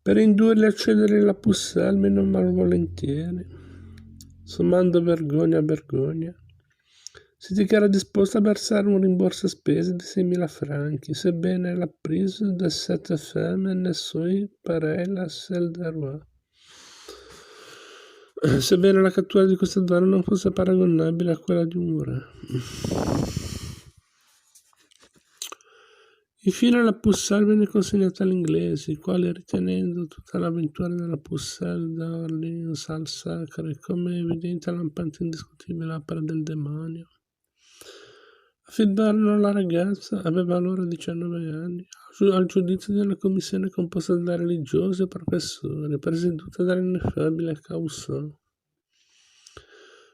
per indurli a cedere la Pucelle meno malvolentieri. Sommando vergogna a vergogna, si dichiara disposto a versare un rimborso spese di 6.000 franchi, sebbene la prise de cette femme ne soit pareille la celle de roi. Sebbene la cattura di questa donna non fosse paragonabile a quella di un re. Infine la Pucelle venne consegnata agli inglesi, i quali, ritenendo tutta l'avventura della Pucelle d'Orléans al Sacre come evidente e lampante indiscutibile opera del demonio, affidarono la ragazza, aveva allora 19 anni, al giudizio di una commissione composta da religiosi e professori, presieduta dall'ineffabile Caussin.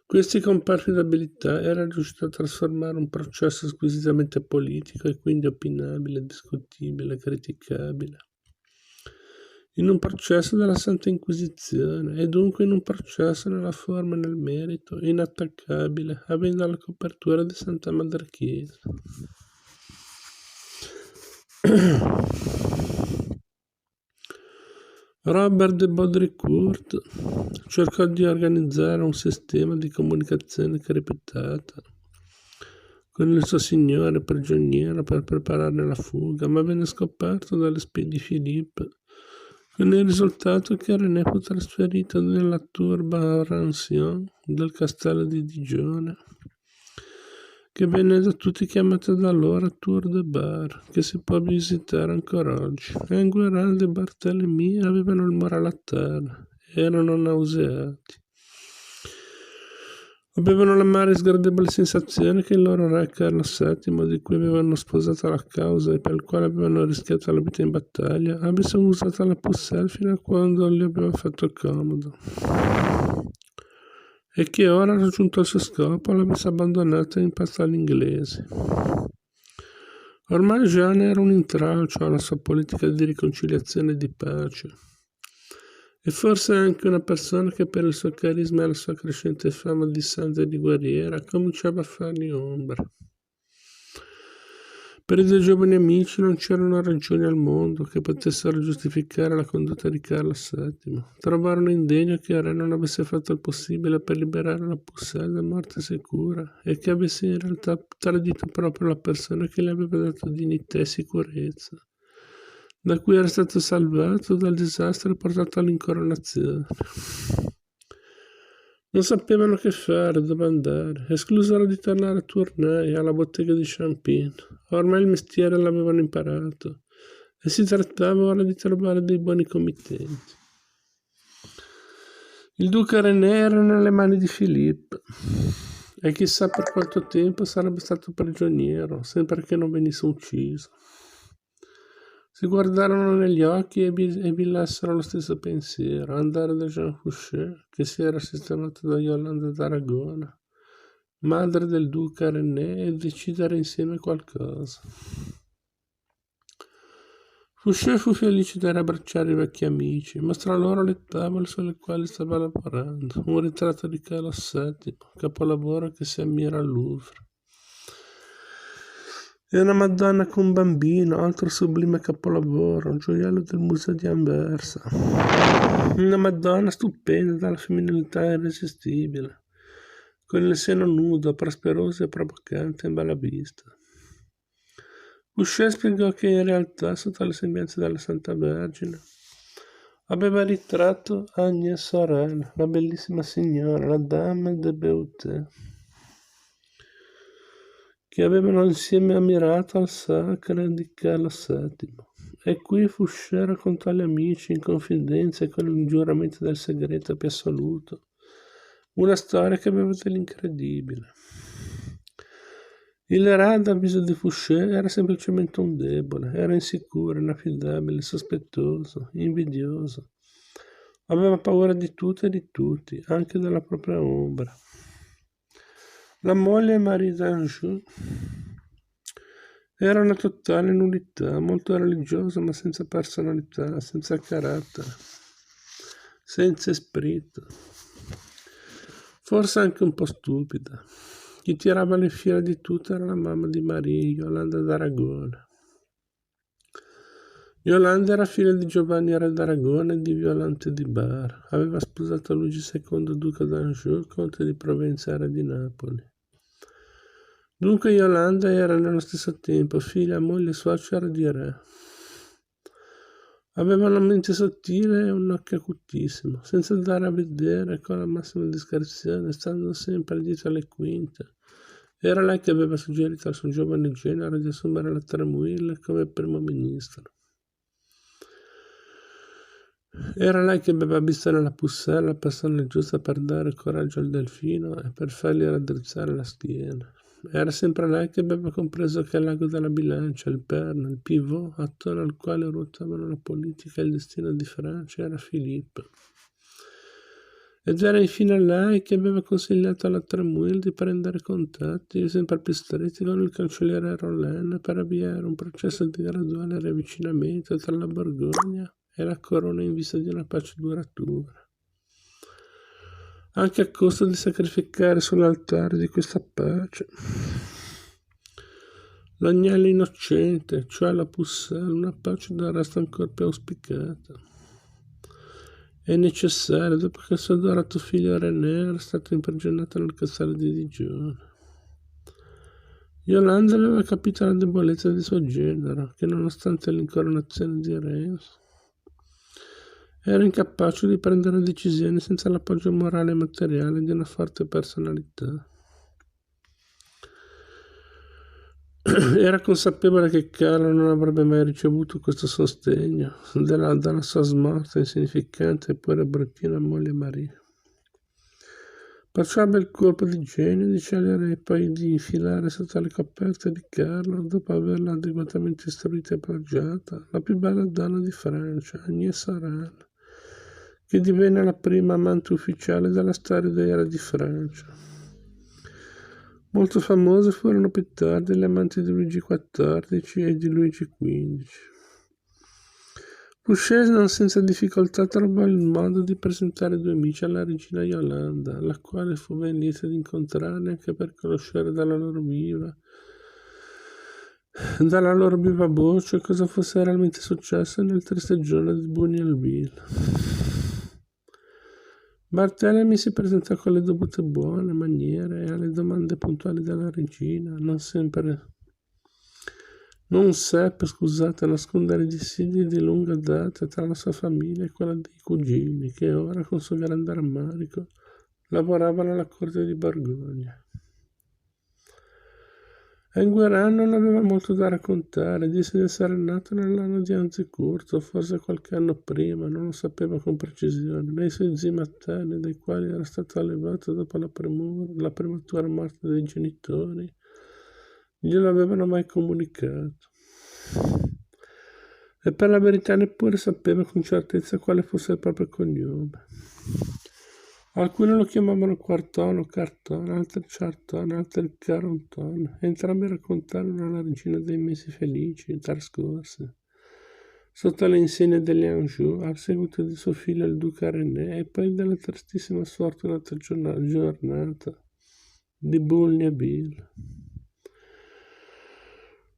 Questi, con perfida abilità, era riuscito a trasformare un processo squisitamente politico e quindi opinabile, discutibile, criticabile, in un processo della Santa Inquisizione, e dunque in un processo nella forma e nel merito, inattaccabile, avendo la copertura di Santa Madre Chiesa. Robert de Baudricourt cercò di organizzare un sistema di comunicazione crepitata con il suo signore prigioniero per prepararne la fuga, ma venne scoperto dalle spie di Philippe, con il risultato che René fu trasferito nella Tour Baransion del castello di Digione, che venne da tutti chiamata da allora Tour de Bar, che si può visitare ancora oggi. Enguerrand e Barthélemy avevano il morale a terra, erano nauseati. Avevano l'amara e sgradevole sensazione che il loro re Carlo VII, di cui avevano sposato la causa e per il quale avevano rischiato la vita in battaglia, avesse usato la Pucelle fino a quando gli aveva fatto comodo, e che ora, raggiunto il suo scopo, l'avesse abbandonata in pasto agli inglesi. Ormai Jeanne era un intralcio alla sua politica di riconciliazione e di pace, e forse anche una persona che per il suo carisma e la sua crescente fama di santa e di guerriera cominciava a fargli ombra. Per i due giovani amici non c'erano ragioni al mondo che potessero giustificare la condotta di Carlo VII. Trovarono indegno che il re non avesse fatto il possibile per liberare la Pucelle da morte sicura e che avesse in realtà tradito proprio la persona che le aveva dato dignità e sicurezza, da cui era stato salvato dal disastro e portato all'incoronazione. Non sapevano che fare, dove andare, esclusero di tornare a Tournai, alla bottega di Champigny. Ormai il mestiere l'avevano imparato e si trattava ora di trovare dei buoni committenti. Il duca René era nelle mani di Philippe e chissà per quanto tempo sarebbe stato prigioniero, sempre che non venisse ucciso. Si guardarono negli occhi e vi lessero lo stesso pensiero, andare da Jean Fouché, che si era sistemato da Yolande d'Aragona, madre del duca René, e decidere insieme qualcosa. Fouché fu felice di abbracciare i vecchi amici, mostrò loro le tavole sulle quali stava lavorando, un ritratto di Carlo VII, capolavoro che si ammira al Louvre, e una Madonna con un bambino, altro sublime capolavoro, un gioiello del museo di Anversa. Una Madonna stupenda, dalla femminilità irresistibile, con il seno nudo, prosperoso e provocante in bella vista. Fouché spiegò che in realtà, sotto le sembianze della Santa Vergine, aveva ritratto Agnès Sorel, la bellissima signora, la Dame de Beauté, che avevano insieme ammirato al Sacre di Carlo VII. E qui Fouché raccontò agli amici, in confidenza e con il giuramento del segreto più assoluto, una storia che aveva dell'incredibile. Il re, ad avviso di Fouché, era semplicemente un debole, era insicuro, inaffidabile, sospettoso, invidioso. Aveva paura di tutto e di tutti, anche della propria ombra. La moglie Marie d'Anjou era una totale nullità, molto religiosa ma senza personalità, senza carattere, senza spirito, forse anche un po' stupida. Chi tirava le fila di tutto era la mamma di Marie, Yolande d'Aragona. Yolanda era figlia di Giovanni re d'Aragona e di Violante di Bar. Aveva sposato Luigi II, duca d'Anjou, conte di Provenza e re di Napoli. Dunque Yolanda era nello stesso tempo figlia, moglie e suocera di re. Aveva una mente sottile e un occhio acutissimo, senza dare a vedere, con la massima discrezione, stando sempre dietro le quinte. Era lei che aveva suggerito al suo giovane genero di assumere la Tremouille come primo ministro. Era lei che aveva visto nella Pucelle la persona giusta per dare coraggio al delfino e per fargli raddrizzare la schiena. Era sempre lei che aveva compreso che l'ago della bilancia, il perno, il pivot attorno al quale ruotavano la politica e il destino di Francia era Filippo. Ed era infine lei che aveva consigliato alla Tremouille di prendere contatti sempre più stretti con il cancelliere Rollin per avviare un processo di graduale riavvicinamento tra la Borgogna e la corona in vista di una pace duratura, anche a costo di sacrificare sull'altare di questa pace l'agnello innocente, cioè la Pucelle, una pace del resto ancora più auspicata. È necessario, dopo che il suo adorato figlio René era stato imprigionato nel castello di Digione. Yolanda aveva capito la debolezza di suo genero, che nonostante l'incoronazione di Reims era incapace di prendere decisioni senza l'appoggio morale e materiale di una forte personalità. Era consapevole che Carlo non avrebbe mai ricevuto questo sostegno dalla sua smorta insignificante eppure bruttina moglie Maria. Perciò ebbe il colpo di genio di scegliere poi di infilare sotto le coperte di Carlo, dopo averla adeguatamente istruita e plagiata, la più bella donna di Francia, Agnès Sorel, che divenne la prima amante ufficiale della storia dei re di Francia. Molto famose furono più tardi le amanti di Luigi XIV e di Luigi XV. Fouché non senza difficoltà trovò il modo di presentare due amici alla regina Yolanda, la quale fu ben lieta di incontrarli anche per conoscere dalla loro viva voce cosa fosse realmente successo nel triste giorno di Bournonville. Barthélemy si presentò con le dovute buone maniere e alle domande puntuali della regina, non seppe, nascondere i dissidui di lunga data tra la sua famiglia e quella dei cugini, che ora, con suo grande rammarico, lavoravano alla corte di Borgogna. Enguerrand non aveva molto da raccontare, disse di essere nato nell'anno di Anzicourt, o forse qualche anno prima, non lo sapeva con precisione, né i suoi zii materni, dai quali era stato allevato dopo la prematura morte dei genitori, glielo avevano mai comunicato. E per la verità neppure sapeva con certezza quale fosse il proprio cognome. Alcuni lo chiamavano Quarton o Carton, altri Charton, altri Caronton. Entrambi raccontarono alla regina dei mesi felici trascorsi sotto le insegne degli Anjou, al seguito di suo figlio il duca René, e poi della tristissima sfortunata giornata di Bournonville.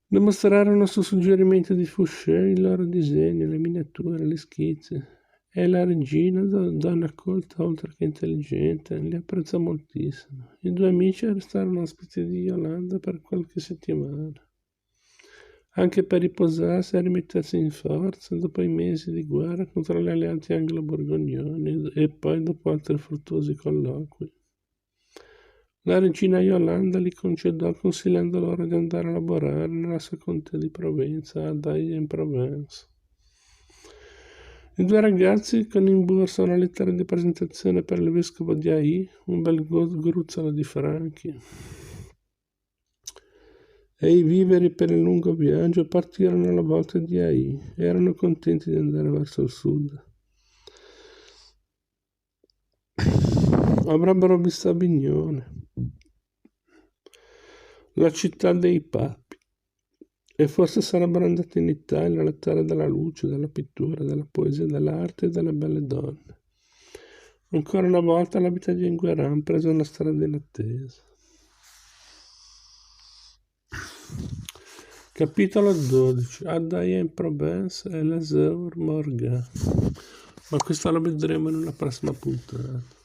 Dimostrarono su suggerimento di Fouché i loro disegni, le miniature, le schizze. E la regina, donna colta oltre che intelligente, li apprezzò moltissimo. I due amici restarono ospiti di Yolanda per qualche settimana, anche per riposarsi e rimettersi in forza dopo i mesi di guerra contro gli alleati anglo-borgognoni e poi dopo altri fruttuosi colloqui. La regina Yolanda li concedò consigliando loro di andare a lavorare nella sua contea di Provenza, ad Aix-en-Provence. I due ragazzi, con in borsa una lettera di presentazione per il vescovo di Aix, un bel gruzzolo di franchi e i viveri per il lungo viaggio, partirono alla volta di Aix. Erano contenti di andare verso il sud. Avrebbero visto Avignone, la città dei papi, e forse sarebbero andati in Italia, alla terra della luce, della pittura, della poesia, dell'arte e delle belle donne. Ancora una volta la vita di Enguerrand prese una strada inattesa. Capitolo 12. Adaia in Provence e l'Azur Morgan. Ma questo lo vedremo in una prossima puntata.